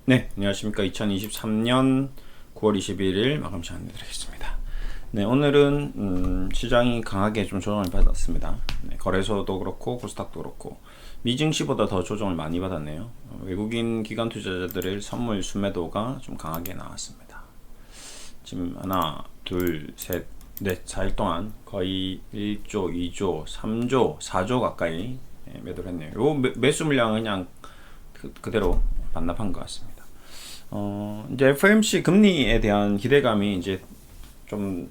네, 안녕하십니까. 2023년 9월 21일 마감 시간 내드리겠습니다. 네, 오늘은 시장이 강하게 좀 조정을 받았습니다. 네, 거래소도 그렇고 코스닥도 그렇고 미증시보다 더 조정을 많이 받았네요. 외국인 기관 투자자들의 선물 순매도가 좀 강하게 나왔습니다. 지금 하나, 둘, 셋, 넷, 4일 동안 거의 1조, 2조, 3조, 4조 가까이 매도를 했네요. 요 매수 물량은 그냥 그대로 반납한 것 같습니다. 이제 FOMC 금리에 대한 기대감이 이제 좀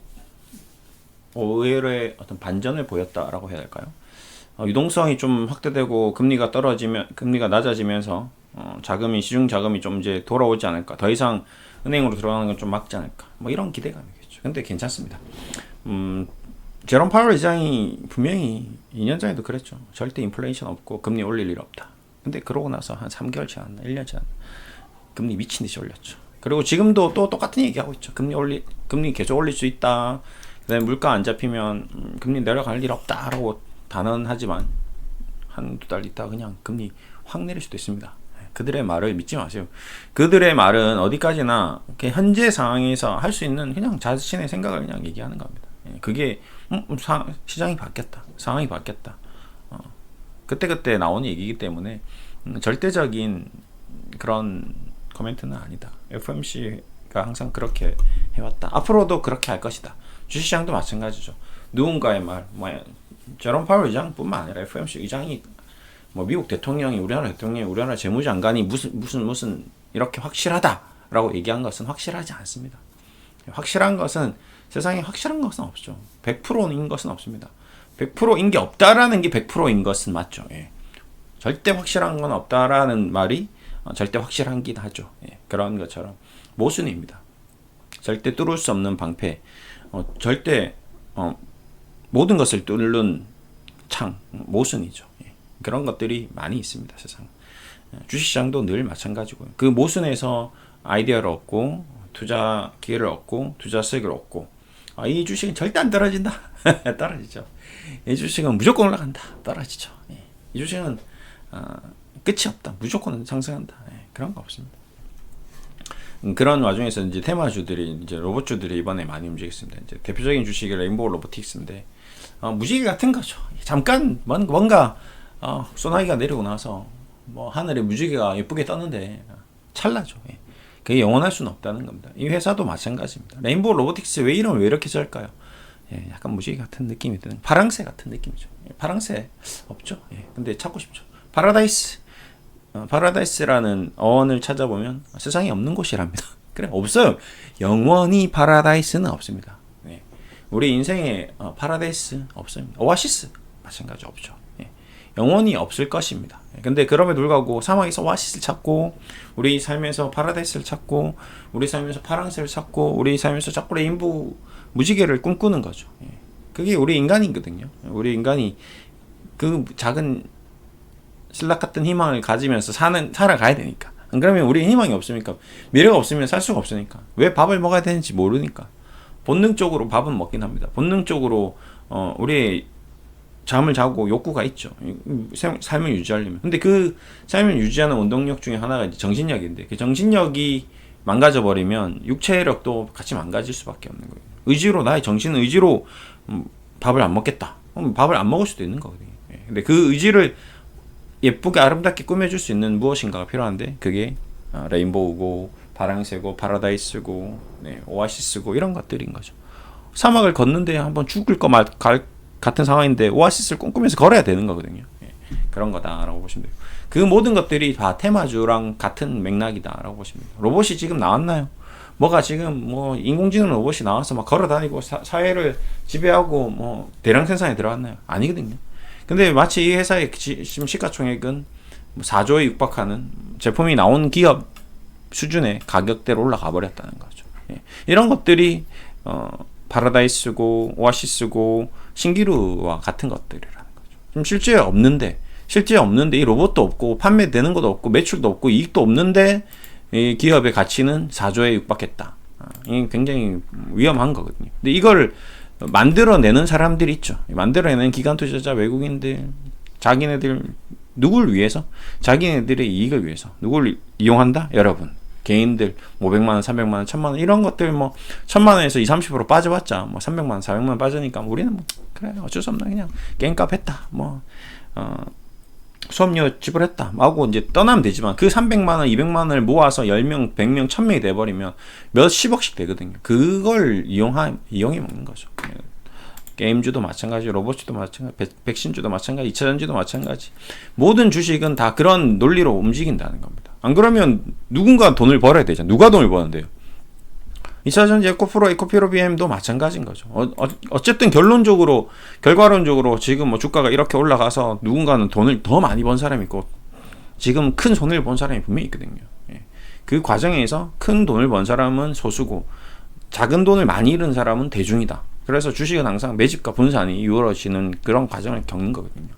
의외의 어떤 반전을 보였다라고 해야 될까요? 유동성이 좀 확대되고 금리가 낮아지면서 자금이 시중 자금이 좀 이제 돌아오지 않을까, 더 이상 은행으로 들어가는 건 좀 막지 않을까, 뭐 이런 기대감이겠죠. 근데 괜찮습니다. 제롬 파월 의장이 분명히 2년 전에도 그랬죠. 절대 인플레이션 없고 금리 올릴 일 없다. 근데 그러고 나서 한 3개월 지났나 1년 지났나 금리 미친 듯이 올렸죠. 그리고 지금도 또 똑같은 얘기하고 있죠. 금리 계속 올릴 수 있다. 그다음에 물가 안 잡히면 금리 내려갈 일 없다라고 단언하지만 한두 달 있다가 그냥 금리 확 내릴 수도 있습니다. 그들의 말을 믿지 마세요. 그들의 말은 어디까지나 현재 상황에서 할 수 있는 그냥 자신의 생각을 그냥 얘기하는 겁니다. 그게 시장이 바뀌었다. 상황이 바뀌었다. 그때그때 나오는 얘기이기 때문에 절대적인 그런 코멘트는 아니다. FOMC가 항상 그렇게 해왔다. 앞으로도 그렇게 할 것이다. 주식시장도 마찬가지죠. 누군가의 말, 제롬 파월 의장뿐만 아니라 FOMC 의장이 미국 대통령이 우리나라 재무장관이 무슨 이렇게 확실하다라고 얘기한 것은 확실하지 않습니다. 확실한 것은 세상에 확실한 것은 없죠. 100%인 것은 없습니다. 100%인 게 없다라는 게 100%인 것은 맞죠. 예. 절대 확실한 건 없다라는 말이 절대 확실한긴 하죠. 예. 그런 것처럼 모순입니다. 절대 뚫을 수 없는 방패, 절대 모든 것을 뚫는 창, 모순이죠. 예. 그런 것들이 많이 있습니다. 세상. 주식시장도 늘 마찬가지고요. 그 모순에서 아이디어를 얻고 투자 기회를 얻고 투자 수익을 얻고 이 주식은 절대 안 떨어진다. 떨어지죠. 이 주식은 무조건 올라간다. 떨어지죠. 예. 이 주식은 끝이 없다. 무조건 상승한다. 예. 그런 거 없습니다. 그런 와중에서 이제 테마주들이 이제 로봇주들이 이번에 많이 움직였습니다. 이제 대표적인 주식이 레인보우 로보틱스인데 무지개 같은 거죠. 잠깐 뭔가 소나기가 내리고 나서 하늘에 무지개가 예쁘게 떴는데 찰나죠. 예. 그게 영원할 수는 없다는 겁니다. 이 회사도 마찬가지입니다. 레인보우 로보틱스 왜 이름을 왜 이렇게 지을까요? 예, 약간 무지개 같은 느낌이 드는 파랑새 같은 느낌이죠. 예, 파랑새 없죠. 예, 근데 찾고 싶죠. 파라다이스라는 어원을 찾아보면 세상에 없는 곳이랍니다. 그래 없어요. 영원히 파라다이스는 없습니다. 예, 우리 인생에 파라다이스 없습니다. 오아시스 마찬가지 없죠. 예, 영원히 없을 것입니다. 근데 그럼에도 불구하고 사막에서 오아시스를 찾고 우리 삶에서 파라다이스를 찾고 우리 삶에서 파랑새를 찾고 우리 삶에서 자꾸 레인보우 무지개를 꿈꾸는 거죠. 예. 그게 우리 인간이거든요. 우리 인간이 그 작은 신락 같은 희망을 가지면서 살아가야 되니까. 안 그러면 우리 희망이 없으니까. 미래가 없으면 살 수가 없으니까. 왜 밥을 먹어야 되는지 모르니까. 본능적으로 밥은 먹긴 합니다. 본능적으로 우리의 잠을 자고 욕구가 있죠. 삶을 유지하려면. 근데 그 삶을 유지하는 운동력 중에 하나가 이제 정신력인데 그 정신력이 망가져버리면 육체력도 같이 망가질 수밖에 없는 거예요. 나의 정신 의지로 밥을 안 먹겠다. 밥을 안 먹을 수도 있는 거거든요. 근데 그 의지를 예쁘게 아름답게 꾸며줄 수 있는 무엇인가가 필요한데 그게 레인보우고 파랑새고 파라다이스고 오아시스고 이런 것들인 거죠. 사막을 걷는데 한번 죽을 거 같은 상황인데 오아시스를 꿈꾸면서 걸어야 되는 거거든요. 그런 거다라고 보시면 돼요. 그 모든 것들이 다 테마주랑 같은 맥락이다라고 보시면 돼요. 로봇이 지금 나왔나요? 뭐가 지금 인공지능 로봇이 나와서 막 걸어다니고 사회를 지배하고 대량 생산에 들어갔나요? 아니거든요. 근데 마치 이 회사의 지금 시가총액은 4조에 육박하는 제품이 나온 기업 수준의 가격대로 올라가 버렸다는 거죠. 예. 이런 것들이 파라다이스고 오아시스고 신기루와 같은 것들이라는 거죠. 좀 실제 없는데 이 로봇도 없고 판매되는 것도 없고 매출도 없고 이익도 없는데 이 기업의 가치는 4조에 육박했다. 이게 굉장히 위험한 거거든요. 근데 이걸 만들어내는 사람들이 있죠. 만들어내는 기관 투자자 외국인들 자기네들 누굴 위해서? 자기네들의 이익을 위해서. 누굴 이용한다? 여러분. 개인들 500만 원, 300만 원, 1000만 원 이런 것들 뭐 1000만 원에서 20-30% 빠져봤자 뭐 300만 원, 400만 원 빠지니까 우리는 뭐 그래 어쩔 수 없나 그냥 게임값 했다 뭐 수업료 지불했다 하고 이제 떠나면 되지만 그 300만 원, 200만 원을 모아서 10명, 100명, 1000명이 돼버리면 몇십억씩 되거든요. 그걸 이용해 먹는 거죠. 게임주도 마찬가지, 로봇주도 마찬가지, 백신주도 마찬가지, 2차전지도 마찬가지. 모든 주식은 다 그런 논리로 움직인다는 겁니다. 안 그러면 누군가 돈을 벌어야 되잖아요. 누가 돈을 버는데요? 2차전지 에코프로, 에코피로비엠도 마찬가지인 거죠. 어쨌든 결과론적으로 지금 뭐 주가가 이렇게 올라가서 누군가는 돈을 더 많이 번 사람이 있고 지금 큰 손해를 본 사람이 분명히 있거든요. 그 과정에서 큰 돈을 번 사람은 소수고 작은 돈을 많이 잃은 사람은 대중이다. 그래서 주식은 항상 매집과 분산이 이루어지는 그런 과정을 겪는 거거든요.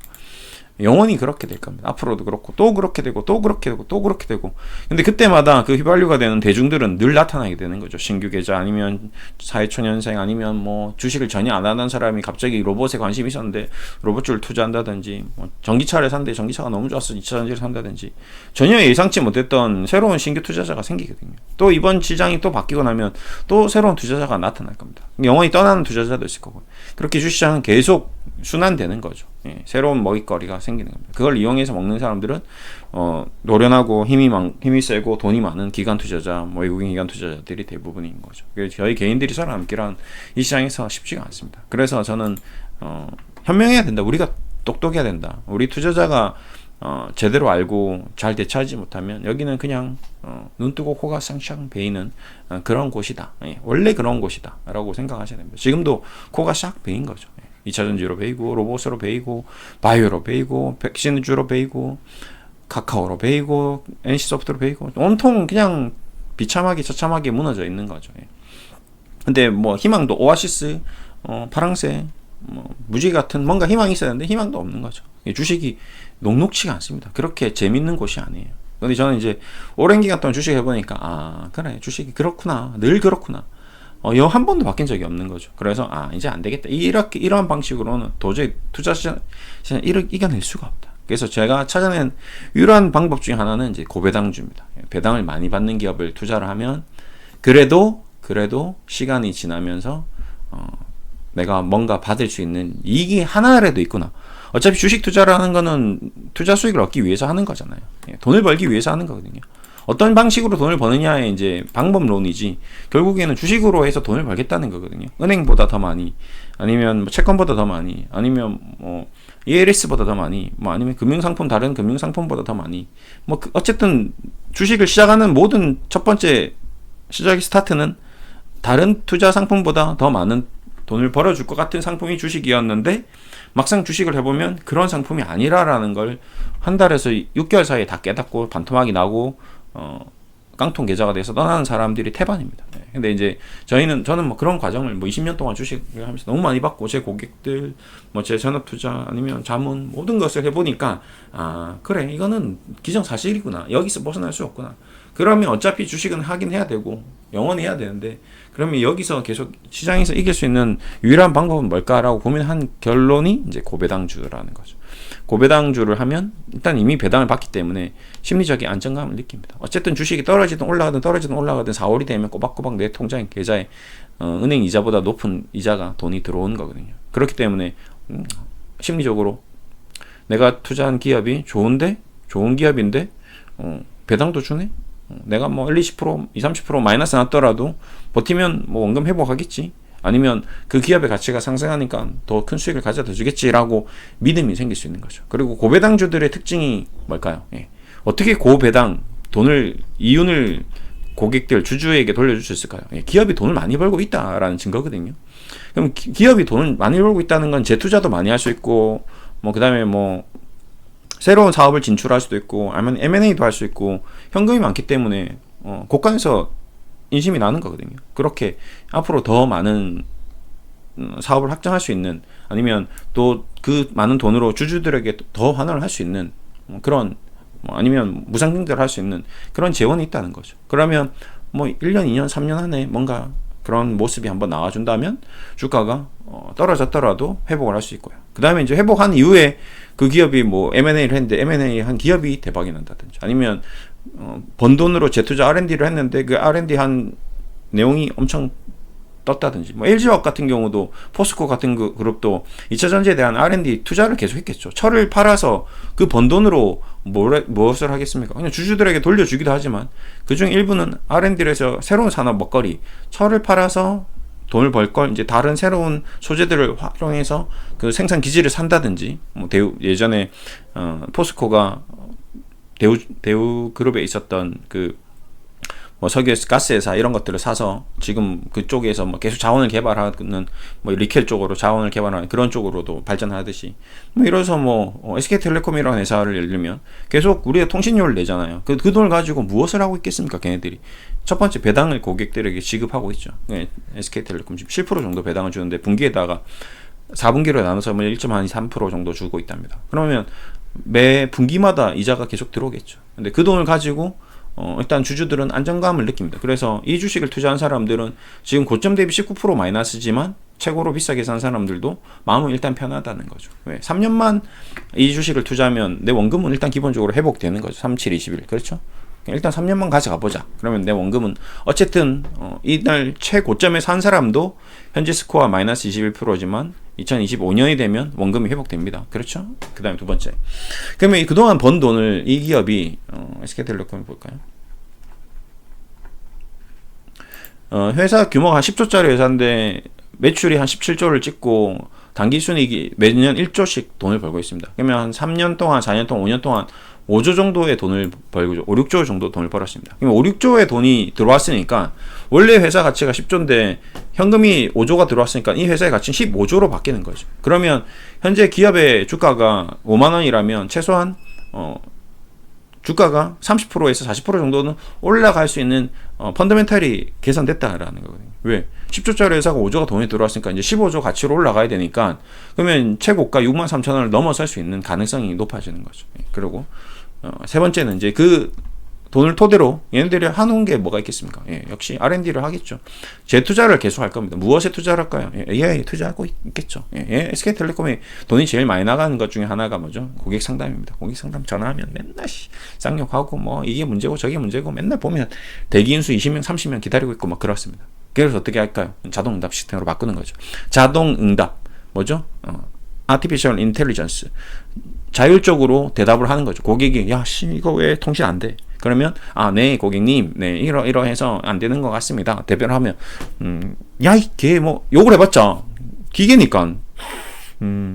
영원히 그렇게 될 겁니다. 앞으로도 그렇고 또 그렇게 되고 또 그렇게 되고 또 그렇게 되고 근데 그때마다 그 휘발유가 되는 대중들은 늘 나타나게 되는 거죠. 신규 계좌 아니면 사회초년생 아니면 뭐 주식을 전혀 안 하던 사람이 갑자기 로봇에 관심이 있었는데 로봇주를 투자한다든지 뭐 전기차를 샀는데 전기차가 너무 좋아서 2차전지를 산다든지 전혀 예상치 못했던 새로운 신규 투자자가 생기거든요. 또 이번 시장이 또 바뀌고 나면 또 새로운 투자자가 나타날 겁니다. 영원히 떠나는 투자자도 있을 거고 그렇게 주식시장은 계속 순환되는 거죠. 새로운 먹잇거리가 생기는 겁니다. 그걸 이용해서 먹는 사람들은 노련하고 힘이 세고 돈이 많은 기관 투자자, 외국인 기관 투자자들이 대부분인 거죠. 저희 개인들이 살아남기란 이 시장에서 쉽지가 않습니다. 그래서 저는 현명해야 된다. 우리가 똑똑해야 된다. 우리 투자자가 제대로 알고 잘 대처하지 못하면 여기는 그냥 눈 뜨고 코가 쌍쌍 베이는 그런 곳이다. 원래 그런 곳이다 라고 생각하셔야 됩니다. 지금도 코가 싹 베인 거죠. 2차전지로 베이고 로봇으로 베이고 바이오로 베이고 백신주로 베이고 카카오로 베이고 NC소프트로 베이고 온통 그냥 비참하게 처참하게 무너져 있는 거죠. 근데 뭐 희망도 오아시스 파랑새 무지 같은 뭔가 희망이 있어야 되는데 희망도 없는 거죠. 주식이 녹록치가 않습니다. 그렇게 재밌는 곳이 아니에요. 근데 저는 이제 오랜 기간 동안 주식 해보니까 그래 주식이 그렇구나 늘 그렇구나 한 번도 바뀐 적이 없는 거죠. 그래서 이제 안 되겠다. 이러한 방식으로는 도저히 투자 시장 이겨낼 수가 없다. 그래서 제가 찾아낸 유일한 방법 중에 하나는 이제 고배당주입니다. 배당을 많이 받는 기업을 투자를 하면 그래도 시간이 지나면서 내가 뭔가 받을 수 있는 이익이 하나라도 있구나. 어차피 주식 투자를 하는 거는 투자 수익을 얻기 위해서 하는 거잖아요. 돈을 벌기 위해서 하는 거거든요. 어떤 방식으로 돈을 버느냐의 이제 방법론이지 결국에는 주식으로 해서 돈을 벌겠다는 거거든요. 은행보다 더 많이 아니면 뭐 채권보다 더 많이 아니면 뭐 ELS보다 더 많이 뭐 아니면 다른 금융상품보다 더 많이 뭐 어쨌든 주식을 시작하는 모든 첫 번째 스타트는 다른 투자 상품보다 더 많은 돈을 벌어줄 것 같은 상품이 주식이었는데 막상 주식을 해보면 그런 상품이 아니라라는 걸 한 달에서 6개월 사이에 다 깨닫고 반토막이 나고 깡통 계좌가 돼서 떠나는 사람들이 태반입니다. 근데 이제 저는 뭐 그런 과정을 뭐 20년 동안 주식을 하면서 너무 많이 받고 제 고객들 뭐 제 전업 투자 아니면 자문 모든 것을 해보니까 그래 이거는 기정사실이구나 여기서 벗어날 수 없구나. 그러면 어차피 주식은 하긴 해야 되고 영원히 해야 되는데 그러면 여기서 계속 시장에서 이길 수 있는 유일한 방법은 뭘까라고 고민한 결론이 이제 고배당주라는 거죠. 고배당주를 하면 일단 이미 배당을 받기 때문에 심리적인 안정감을 느낍니다. 어쨌든 주식이 떨어지든 올라가든 4월이 되면 꼬박꼬박 내 통장 계좌에 은행 이자보다 높은 이자가 돈이 들어오는 거거든요. 그렇기 때문에 심리적으로 내가 투자한 기업이 좋은 기업인데 배당도 주네? 내가 뭐 1-20%, 20-30% 마이너스 났더라도 버티면 뭐 원금 회복하겠지. 아니면 그 기업의 가치가 상승하니까 더 큰 수익을 가져다 주겠지라고 믿음이 생길 수 있는 거죠. 그리고 고배당주들의 특징이 뭘까요? 어떻게 고배당 이윤을 고객들 주주에게 돌려줄 수 있을까요? 기업이 돈을 많이 벌고 있다라는 증거거든요. 그럼 기업이 돈을 많이 벌고 있다는 건 재투자도 많이 할 수 있고 뭐 그다음에 뭐 새로운 사업을 진출할 수도 있고 아니면 M&A도 할 수 있고 현금이 많기 때문에 고가에서 인심이 나는 거거든요. 그렇게 앞으로 더 많은 사업을 확장할 수 있는 아니면 또 그 많은 돈으로 주주들에게 더 환원을 할 수 있는 그런 아니면 무상증대를 할 수 있는 그런 재원이 있다는 거죠. 그러면 뭐 1년, 2년, 3년 안에 뭔가 그런 모습이 한번 나와준다면 주가가 떨어졌더라도 회복을 할 수 있고요. 그 다음에 이제 회복한 이후에 그 기업이 뭐 M&A를 했는데 M&A 한 기업이 대박이 난다든지 아니면 번 돈으로 재투자 R&D를 했는데 그 R&D 한 내용이 엄청 떴다든지, 뭐 LG화학 같은 경우도 포스코 같은 그 그룹도 2차 전지에 대한 R&D 투자를 계속 했겠죠. 철을 팔아서 그 번 돈으로 무엇을 하겠습니까? 그냥 주주들에게 돌려주기도 하지만 그중 일부는 R&D를 해서 새로운 산업 먹거리, 철을 팔아서 돈을 벌 걸 이제 다른 새로운 소재들을 활용해서 그 생산 기지를 산다든지, 뭐 예전에 포스코가 대우 그룹에 있었던 그 뭐 석유 가스 회사 이런 것들을 사서 지금 그쪽에서 뭐 계속 자원을 개발하는, 뭐 리켈 쪽으로 자원을 개발하는 그런 쪽으로도 발전하듯이, 뭐 이래서 뭐 SK텔레콤이라는 회사를 예를 들면 계속 우리가 통신료를 내잖아요. 그 돈을 가지고 무엇을 하고 있겠습니까? 걔네들이 첫 번째 배당을 고객들에게 지급하고 있죠. SK텔레콤 지금 7% 정도 배당을 주는데 분기에다가 4분기로 나눠서 1.3% 정도 주고 있답니다. 그러면 매 분기마다 이자가 계속 들어오겠죠. 근데 그 돈을 가지고 일단 주주들은 안정감을 느낍니다. 그래서 이 주식을 투자한 사람들은 지금 고점 대비 19% 마이너스지만 최고로 비싸게 산 사람들도 마음은 일단 편하다는 거죠. 왜? 3년만 이 주식을 투자하면 내 원금은 일단 기본적으로 회복되는 거죠. 3, 7, 21. 그렇죠? 일단 3년만 가져가 보자. 그러면 내 원금은 어쨌든 이날 최고점에 산 사람도 현재 스코어 마이너스 21%지만 2025년이 되면 원금이 회복됩니다. 그렇죠? 그 다음에 두 번째. 그러면 그동안 번 돈을 이 기업이 SK텔레콤을 볼까요? 회사 규모가 한 10조짜리 회사인데 매출이 한 17조를 찍고 당기순이익이 매년 1조씩 돈을 벌고 있습니다. 그러면 한 3년 동안, 4년 동안, 5년 동안 5조 정도의 돈을 벌고 5, 6조 정도 돈을 벌었습니다. 그러면 5, 6조의 돈이 들어왔으니까 원래 회사 가치가 10조인데 현금이 5조가 들어왔으니까 이 회사의 가치는 15조로 바뀌는 거죠. 그러면 현재 기업의 주가가 5만 원이라면 최소한 주가가 30%에서 40% 정도는 올라갈 수 있는 펀더멘탈이 계산됐다라는 거거든요. 왜? 10조짜리 회사가 5조가 돈이 들어왔으니까 이제 15조 가치로 올라가야 되니까 그러면 최고가 6만 3천 원을 넘어설 수 있는 가능성이 높아지는 거죠. 그리고 세 번째는 이제 그 돈을 토대로 얘네들이 하는 게 뭐가 있겠습니까? 역시 R&D를 하겠죠. 재투자를 계속 할 겁니다. 무엇에 투자를 할까요? AI에 투자하고 있겠죠. SK텔레콤에 돈이 제일 많이 나가는 것 중에 하나가 뭐죠? 고객 상담입니다. 고객 상담 전화하면 맨날 쌍욕하고 뭐 이게 문제고 저게 문제고 맨날 보면 대기인수 20명, 30명 기다리고 있고 막 그렇습니다. 그래서 어떻게 할까요? 자동응답 시스템으로 바꾸는 거죠. 자동응답 뭐죠? Artificial Intelligence 자율적으로 대답을 하는 거죠. 고객이 이거 왜 통신 안 돼? 그러면 네 고객님, 네 이러해서 안 되는 것 같습니다. 대변을 하면 걔 뭐 욕을 해봤자 기계니까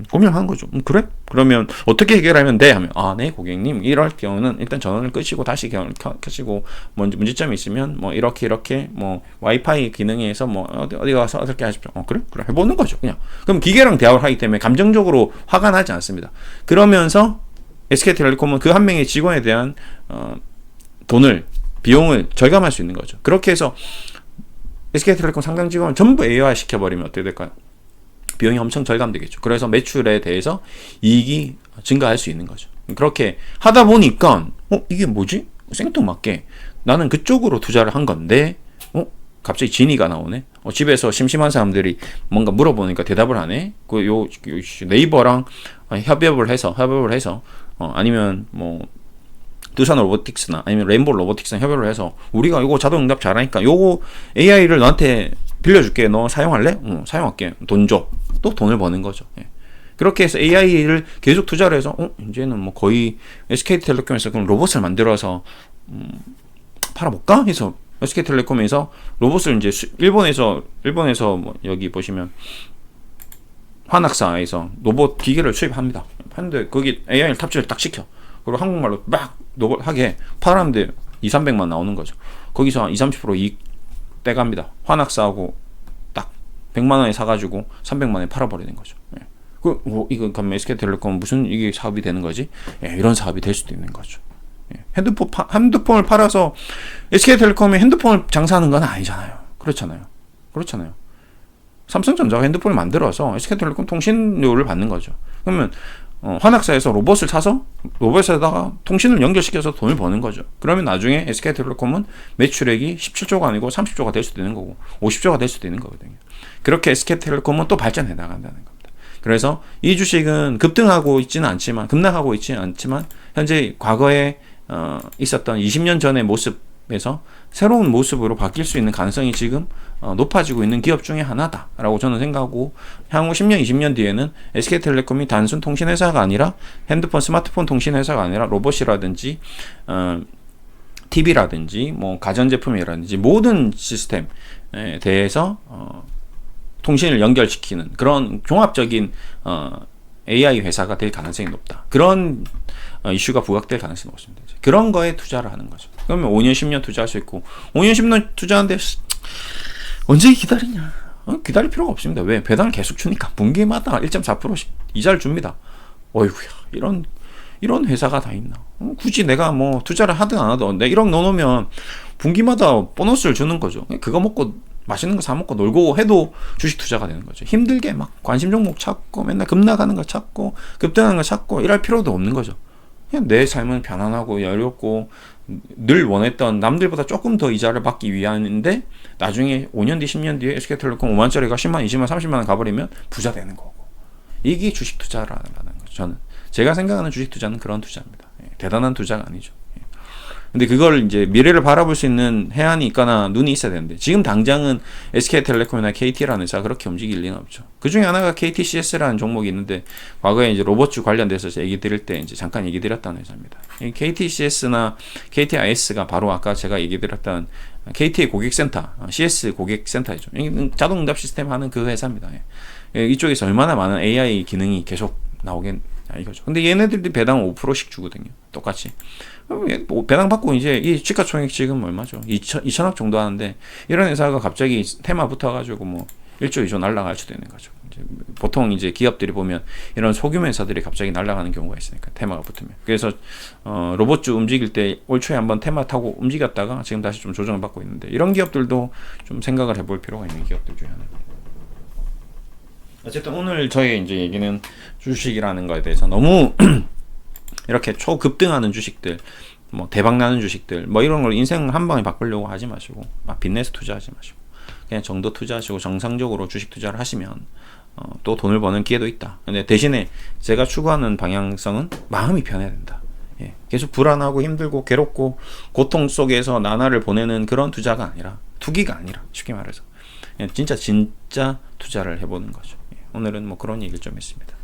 고민하는 거죠. 그래? 그러면 어떻게 해결하면 돼? 하면 네 고객님 이럴 경우는 일단 전원을 끄시고 다시 켜시고 문제점이 있으면 뭐 이렇게 뭐 와이파이 기능에서 뭐 어디 가서 어떻게 하십시오. 그래 해보는 거죠. 그냥 그럼 기계랑 대화를 하기 때문에 감정적으로 화가 나지 않습니다. 그러면서 SK텔레콤은 그 한 명의 직원에 대한 비용을 절감할 수 있는 거죠. 그렇게 해서 SK텔레콤 상당 직원을 전부 AI화 시켜버리면 어떻게 될까요? 비용이 엄청 절감되겠죠. 그래서 매출에 대해서 이익이 증가할 수 있는 거죠. 그렇게 하다 보니까 이게 뭐지? 생뚱맞게 나는 그쪽으로 투자를 한 건데 갑자기 진이가 나오네. 집에서 심심한 사람들이 뭔가 물어보니까 대답을 하네. 요 네이버랑 협업을 해서 아니면 뭐 두산 로보틱스나 아니면 레인보우 로보틱스랑 협업을 해서 우리가 이거 자동응답 잘하니까 요거 AI를 너한테 빌려줄게. 너 사용할래? 사용할게. 돈 줘. 또 돈을 버는 거죠. 그렇게 해서 AI를 계속 투자를 해서 이제는 뭐 거의 SK텔레콤에서 그럼 로봇을 만들어서 팔아볼까? 해서 SK텔레콤에서 로봇을 이제 일본에서 뭐 여기 보시면 환학사에서 로봇 기계를 수입합니다. 하는데 거기 AI를 탑재를 딱 시켜. 그리고 한국말로 막 로봇 하게 팔았는데 200~300만 나오는 거죠. 거기서 한 20~30% 이익 떼갑니다. 환학사하고 딱 100만 원에 사가지고 300만 원에 팔아버리는 거죠. 이거 그럼 SK텔레콤 무슨 이게 사업이 되는 거지? 이런 사업이 될 수도 있는 거죠. 핸드폰을 팔아서 SK텔레콤이 핸드폰을 장사하는 건 아니잖아요. 그렇잖아요. 삼성전자가 핸드폰을 만들어서 SK텔레콤 통신료를 받는 거죠. 그러면 환학사에서 로봇을 사서 로봇에다가 통신을 연결시켜서 돈을 버는 거죠. 그러면 나중에 SK텔레콤은 매출액이 17조가 아니고 30조가 될 수도 있는 거고 50조가 될 수도 있는 거거든요. 그렇게 SK텔레콤은 또 발전해 나간다는 겁니다. 그래서 이 주식은 급등하고 있지는 않지만 현재 과거에 있었던 20년 전의 모습에서 새로운 모습으로 바뀔 수 있는 가능성이 지금 높아지고 있는 기업 중에 하나다라고 저는 생각하고, 향후 10년, 20년 뒤에는 SK텔레콤이 단순 통신회사가 아니라 핸드폰, 스마트폰 통신회사가 아니라 로봇이라든지 TV라든지 뭐 가전제품이라든지 모든 시스템에 대해서 통신을 연결시키는 그런 종합적인 AI 회사가 될 가능성이 높다. 그런 이슈가 부각될 가능성이 높습니다. 그런 거에 투자를 하는 거죠. 그러면 5년, 10년 투자할 수 있고, 5년, 10년 투자하는데 언제 기다리냐? 기다릴 필요가 없습니다. 왜? 배당을 계속 주니까 분기마다 1.4%씩 이자를 줍니다. 어이구야, 이런 회사가 다 있나? 굳이 내가 뭐 투자를 하든 안 하든 내 1억 넣어놓으면 분기마다 보너스를 주는 거죠. 그거 먹고 맛있는 거 사 먹고 놀고 해도 주식 투자가 되는 거죠. 힘들게 막 관심 종목 찾고 맨날 급 나가는 거 찾고 급등하는 거 찾고 이럴 필요도 없는 거죠. 그냥 내 삶은 편안하고 여유롭고 늘 원했던, 남들보다 조금 더 이자를 받기 위함인데 나중에 5년 뒤 10년 뒤에 SK텔레콤 5만짜리가 10만 20만 30만원 가버리면 부자 되는 거고, 이게 주식 투자라는 거죠. 저는 제가 생각하는 주식 투자는 그런 투자입니다. 대단한 투자가 아니죠. 근데 그걸 이제 미래를 바라볼 수 있는 해안이 있거나 눈이 있어야 되는데, 지금 당장은 SK텔레콤이나 KT라는 회사가 그렇게 움직일 리는 없죠. 그 중에 하나가 KTCS라는 종목이 있는데, 과거에 이제 로봇주 관련돼서 얘기 드릴 때 이제 잠깐 얘기 드렸던 회사입니다. 이 KTCS나 KTIS가 바로 아까 제가 얘기 드렸던 KT의 고객센터, CS 고객센터이죠. 자동 응답 시스템 하는 그 회사입니다. 이쪽에서 얼마나 많은 AI 기능이 계속 나오겠 이거죠. 근데 얘네들이 배당 5%씩 주거든요. 똑같이. 배당 받고 이제 이 시가총액 지금 얼마죠? 2천억 정도 하는데, 이런 회사가 갑자기 테마 붙어가지고 뭐 1조 2조 날라갈 수도 있는 거죠. 이제 보통 이제 기업들이 보면 이런 소규모 회사들이 갑자기 날아가는 경우가 있으니까, 테마가 붙으면. 그래서 로봇주 움직일 때 올 초에 한번 테마 타고 움직였다가 지금 다시 좀 조정을 받고 있는데, 이런 기업들도 좀 생각을 해볼 필요가 있는 기업들 중에 하나입니다. 어쨌든 오늘 저의 이제 얘기는 주식이라는 거에 대해서 너무 이렇게 초급등하는 주식들, 뭐 대박나는 주식들, 뭐 이런 걸 인생 한 방에 바꾸려고 하지 마시고, 막 빚내서 투자하지 마시고, 그냥 정도 투자하시고 정상적으로 주식 투자를 하시면 또 돈을 버는 기회도 있다. 근데 대신에 제가 추구하는 방향성은 마음이 편해야 된다. 계속 불안하고 힘들고 괴롭고 고통 속에서 나날을 보내는 그런 투자가 아니라, 투기가 아니라, 쉽게 말해서 그냥 진짜 투자를 해보는 거죠. 오늘은 뭐 그런 얘기를 좀 했습니다.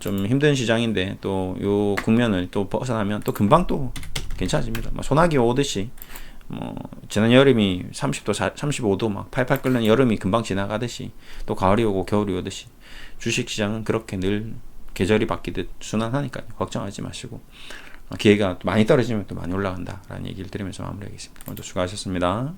좀 힘든 시장인데 또 요 국면을 또 벗어나면 또 금방 또 괜찮아집니다. 뭐 소나기 오듯이, 뭐 지난 여름이 30도 35도 막 팔팔 끓는 여름이 금방 지나가듯이, 또 가을이 오고 겨울이 오듯이 주식 시장은 그렇게 늘 계절이 바뀌듯 순환하니까 걱정하지 마시고, 기회가 많이 떨어지면 또 많이 올라간다라는 얘기를 드리면서 마무리하겠습니다. 오늘도 수고하셨습니다.